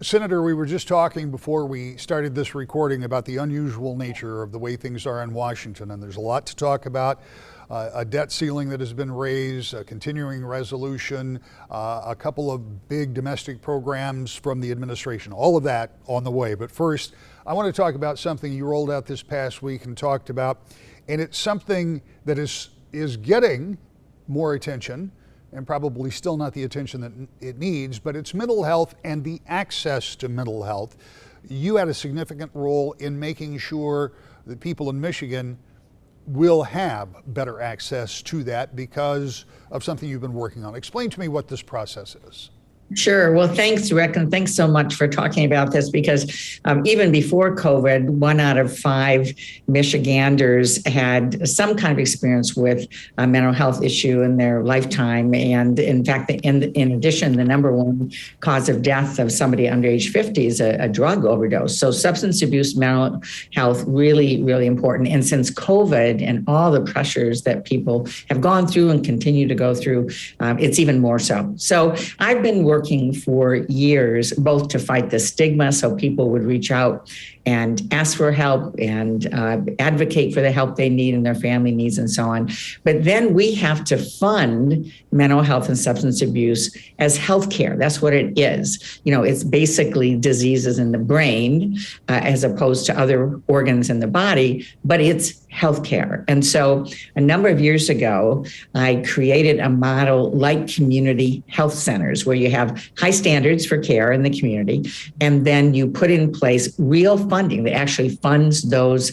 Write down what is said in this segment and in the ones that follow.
Senator, we were just talking before we started this recording about the unusual nature of the way things are in Washington, and there's a lot to talk about. A debt ceiling that has been raised, a continuing resolution, a couple of big domestic programs from the administration, all of that on the way. But first, I want to talk about something you rolled out this past week and talked about, and it's something that is getting more attention, and probably still not the attention that it needs, but it's mental health and the access to mental health. You had a significant role in making sure that people in Michigan will have better access to that because of something you've been working on. Explain to me what this process is. Sure. Well, thanks, Rick, and thanks so much for talking about this because even before COVID, 1 out of 5 Michiganders had some kind of experience with a mental health issue in their lifetime. And in fact, in addition, the number one cause of death of somebody under age 50 is a drug overdose. So substance abuse, mental health, really, really important. And since COVID and all the pressures that people have gone through and continue to go through, it's even more so. So I've been working for years, both to fight the stigma so people would reach out and ask for help and advocate for the help they need and their family needs and so on. But then we have to fund mental health and substance abuse as healthcare. That's what it is. You know, it's basically diseases in the brain as opposed to other organs in the body, but it's healthcare. And so a number of years ago, I created a model like community health centers where you have high standards for care in the community, and then you put in place real funding that actually funds those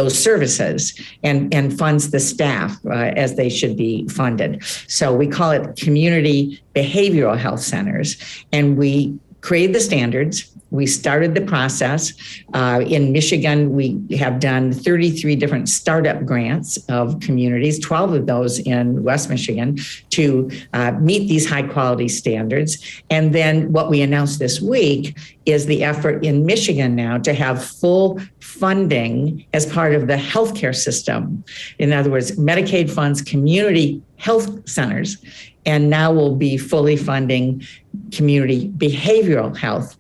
services and funds the staff as they should be funded. So we call it community behavioral health centers, and we created the standards. We started the process. In Michigan, we have done 33 different startup grants of communities, 12 of those in West Michigan, to meet these high quality standards. And then what we announced this week is the effort in Michigan now to have full funding as part of the healthcare system. In other words, Medicaid funds community health centers, and now we'll be fully funding community behavioral health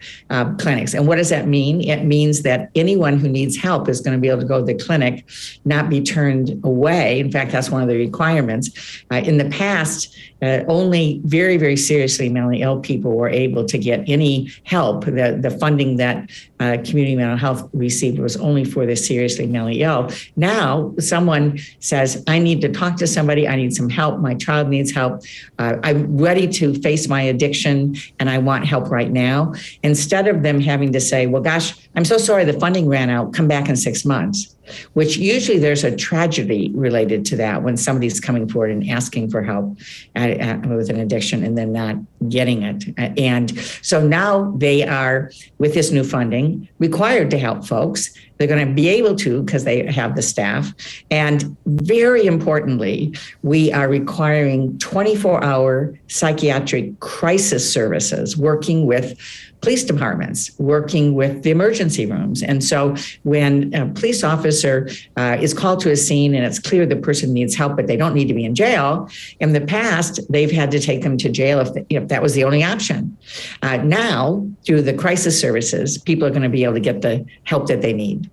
clinics. And what does that mean? It means that anyone who needs help is going to be able to go to the clinic, not be turned away. In fact, that's one of the requirements. In the past, only very, very seriously mentally ill people were able to get any help. The funding that community mental health received was only for the seriously mentally ill. Now, someone says, I need to talk to somebody, I need some help, my child needs help, I'm ready to face my addiction, and I want help right now. Instead of them having to say, well, gosh, I'm so sorry the funding ran out, come back in 6 months, which usually there's a tragedy related to that when somebody's coming forward and asking for help with an addiction and then not getting it. And so now they are, with this new funding, required to help folks. They're going to be able to because they have the staff. And very importantly, we are requiring 24-hour psychiatric crisis services, working with police departments, working with the emergency rooms. And so when a police officer is called to a scene and it's clear the person needs help, but they don't need to be in jail, in the past, they've had to take them to jail if that was the only option. Now, through the crisis services, people are going to be able to get the help that they need.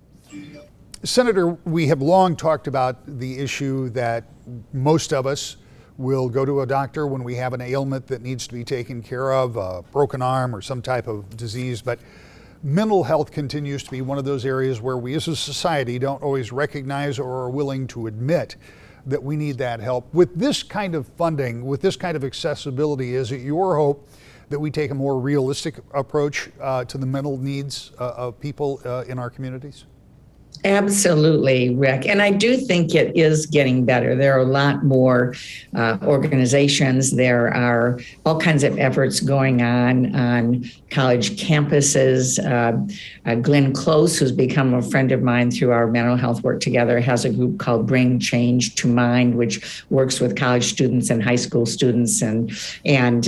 Senator, we have long talked about the issue that most of us will go to a doctor when we have an ailment that needs to be taken care of, a broken arm or some type of disease. But mental health continues to be one of those areas where we as a society don't always recognize or are willing to admit that we need that help. With this kind of funding, with this kind of accessibility, is it your hope that we take a more realistic approach to the mental needs of people in our communities? Absolutely, Rick. And I do think it is getting better. There are a lot more organizations. There are all kinds of efforts going on college campuses. Glenn Close, who's become a friend of mine through our mental health work together, has a group called Bring Change to Mind, which works with college students and high school students and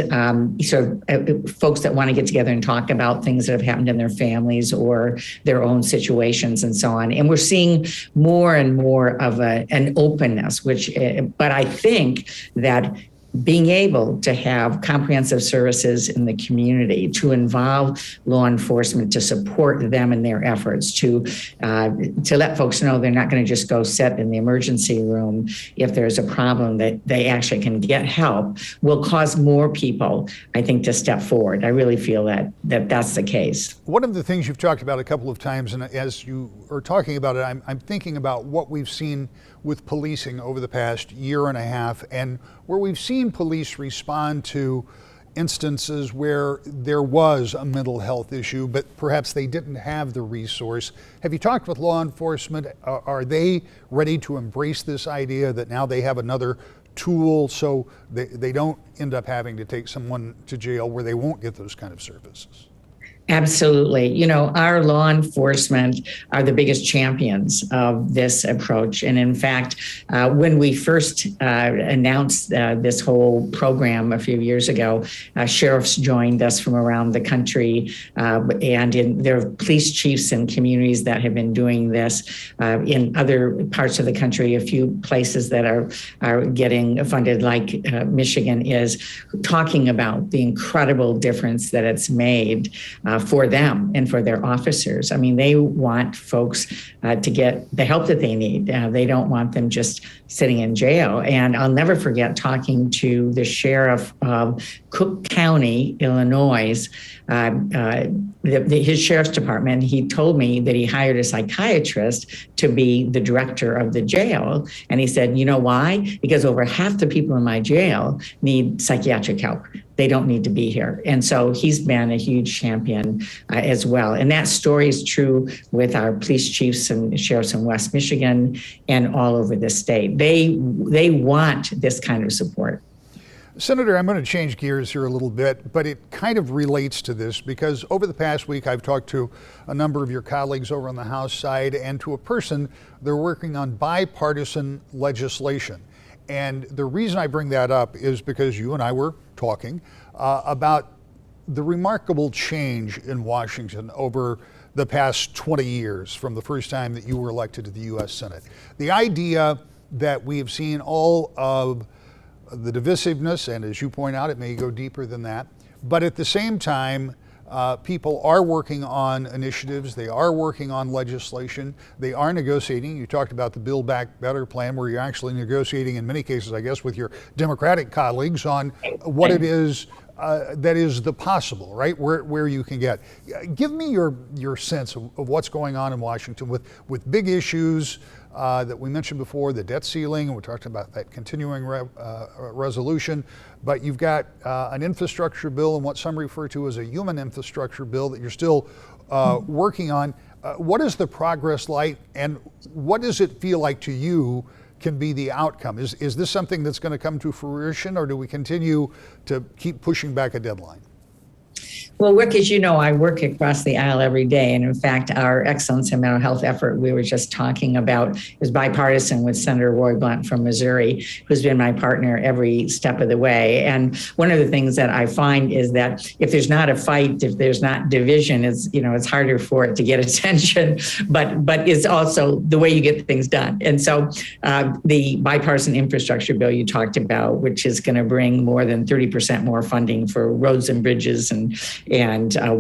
sort of folks that want to get together and talk about things that have happened in their families or their own situations and so on. And we're seeing more and more of an openness, but I think that being able to have comprehensive services in the community, to involve law enforcement, to support them in their efforts, to let folks know they're not going to just go sit in the emergency room if there's a problem, that they actually can get help, will cause more people, I think, to step forward. I really feel that that's the case. One of the things you've talked about a couple of times, and as you are talking about it, I'm thinking about what we've seen with policing over the past year and a half, and where we've seen police respond to instances where there was a mental health issue, but perhaps they didn't have the resource. Have you talked with law enforcement? Are they ready to embrace this idea that now they have another tool so they don't end up having to take someone to jail where they won't get those kind of services? Absolutely. You know, our law enforcement are the biggest champions of this approach. And in fact, when we first announced this whole program a few years ago, sheriffs joined us from around the country, and there are police chiefs in communities that have been doing this in other parts of the country. A few places that are getting funded, like Michigan, is talking about the incredible difference that it's made for them and for their officers. I mean, they want folks to get the help that they need. They don't want them just sitting in jail. And I'll never forget talking to the sheriff of Cook County, Illinois, his sheriff's department. He told me that he hired a psychiatrist to be the director of the jail. And he said, you know why? Because over half the people in my jail need psychiatric help. They don't need to be here. And so he's been a huge champion as well. And that story is true with our police chiefs and sheriffs in West Michigan and all over the state. They want this kind of support. Senator, I'm going to change gears here a little bit, but it kind of relates to this because over the past week, I've talked to a number of your colleagues over on the House side and to a person, they're working on bipartisan legislation. And the reason I bring that up is because you and I were talking about the remarkable change in Washington over the past 20 years from the first time that you were elected to the U.S. Senate. The idea that we have seen all of the divisiveness, and as you point out, it may go deeper than that, but at the same time, people are working on initiatives, they are working on legislation, they are negotiating. You talked about the Build Back Better plan where you're actually negotiating in many cases, I guess, with your Democratic colleagues on what it is that is the possible, right? Where you can get. Give me your sense of what's going on in Washington with big issues that we mentioned before, the debt ceiling, and we talked about that continuing resolution, but you've got an infrastructure bill and what some refer to as a human infrastructure bill that you're still working on. What is the progress like, and what does it feel like to you can be the outcome? Is this something that's going to come to fruition, or do we continue to keep pushing back a deadline? Well, Rick, as you know, I work across the aisle every day. And in fact, our Excellence in Mental Health effort we were just talking about is bipartisan with Senator Roy Blunt from Missouri, who's been my partner every step of the way. And one of the things that I find is that if there's not a fight, if there's not division, it's harder for it to get attention, but it's also the way you get things done. And so the bipartisan infrastructure bill you talked about, which is going to bring more than 30% more funding for roads and bridges and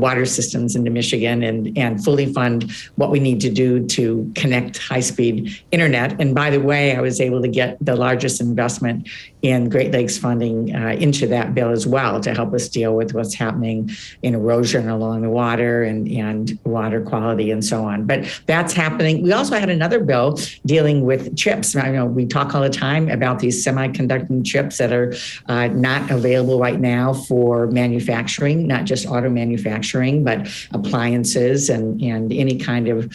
water systems into Michigan and fully fund what we need to do to connect high-speed internet. And by the way, I was able to get the largest investment in Great Lakes funding into that bill as well to help us deal with what's happening in erosion along the water and water quality and so on. But that's happening. We also had another bill dealing with chips. I know we talk all the time about these semiconductor chips that are not available right now for manufacturing, not just auto manufacturing, but appliances and any kind of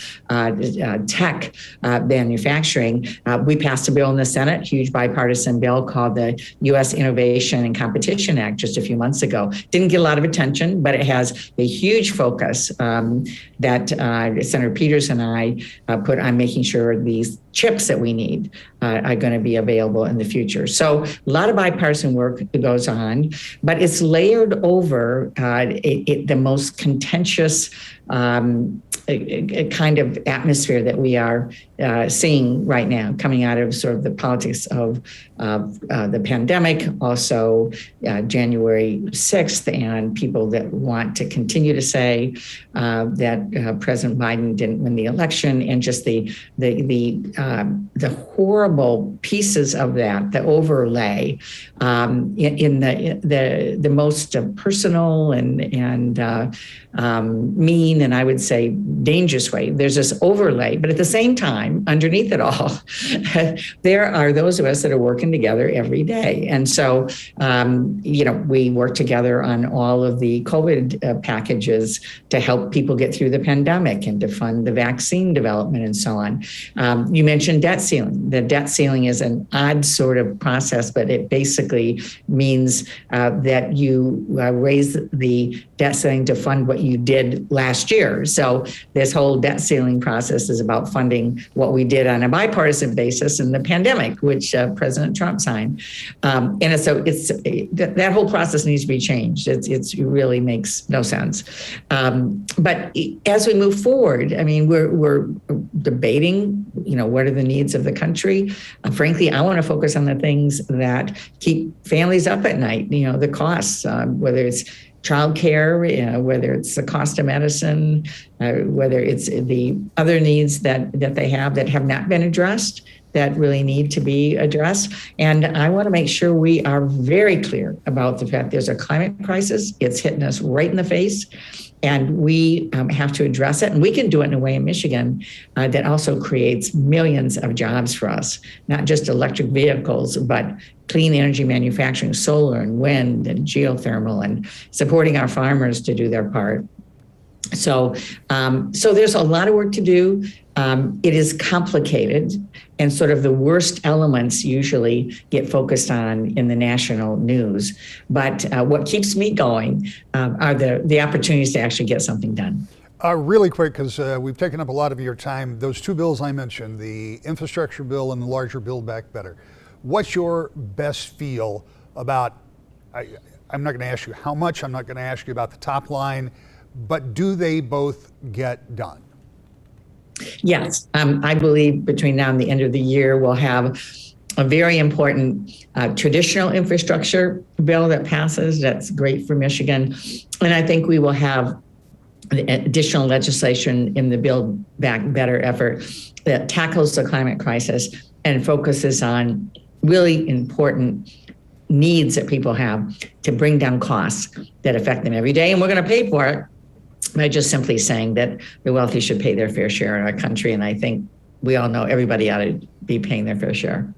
tech manufacturing. We passed a bill in the Senate, huge bipartisan bill called the U.S. Innovation and Competition Act just a few months ago. Didn't get a lot of attention, but it has a huge focus that Senator Peters and I put on making sure these chips that we need are going to be available in the future. So a lot of bipartisan work goes on, but it's layered over the most contentious a kind of atmosphere that we are seeing right now, coming out of sort of the politics of the pandemic, also January 6th, and people that want to continue to say that President Biden didn't win the election, and just the horrible pieces of that, the overlay in the most personal and mean, and I would say dangerous way. There's this overlay, but at the same time, underneath it all, there are those of us that are working together every day. And so, we work together on all of the COVID packages to help people get through the pandemic and to fund the vaccine development and so on. You mentioned debt ceiling. The debt ceiling is an odd sort of process, but it basically means that you raise the debt ceiling to fund what you did last year. So this whole debt ceiling process is about funding what we did on a bipartisan basis in the pandemic, which President Trump signed. And so that whole process needs to be changed. It really makes no sense. But as we move forward, I mean, we're debating, what are the needs of the country? Frankly, I want to focus on the things that keep families up at night, the costs, whether it's childcare, whether it's the cost of medicine, whether it's the other needs that they have that have not been addressed, that really need to be addressed. And I want to make sure we are very clear about the fact there's a climate crisis. It's hitting us right in the face, and we have to address it. And we can do it in a way in Michigan that also creates millions of jobs for us, not just electric vehicles, but clean energy manufacturing, solar and wind and geothermal, and supporting our farmers to do their part. So there's a lot of work to do. It is complicated, and sort of the worst elements usually get focused on in the national news. But what keeps me going are the opportunities to actually get something done. Really quick, because we've taken up a lot of your time. Those two bills I mentioned, the infrastructure bill and the larger Build Back Better. What's your best feel about, I'm not going to ask you how much, I'm not going to ask you about the top line, but do they both get done? Yes, I believe between now and the end of the year, we'll have a very important traditional infrastructure bill that passes. That's great for Michigan. And I think we will have additional legislation in the Build Back Better effort that tackles the climate crisis and focuses on really important needs that people have to bring down costs that affect them every day. And we're going to pay for it by just simply saying that the wealthy should pay their fair share in our country. And I think we all know everybody ought to be paying their fair share.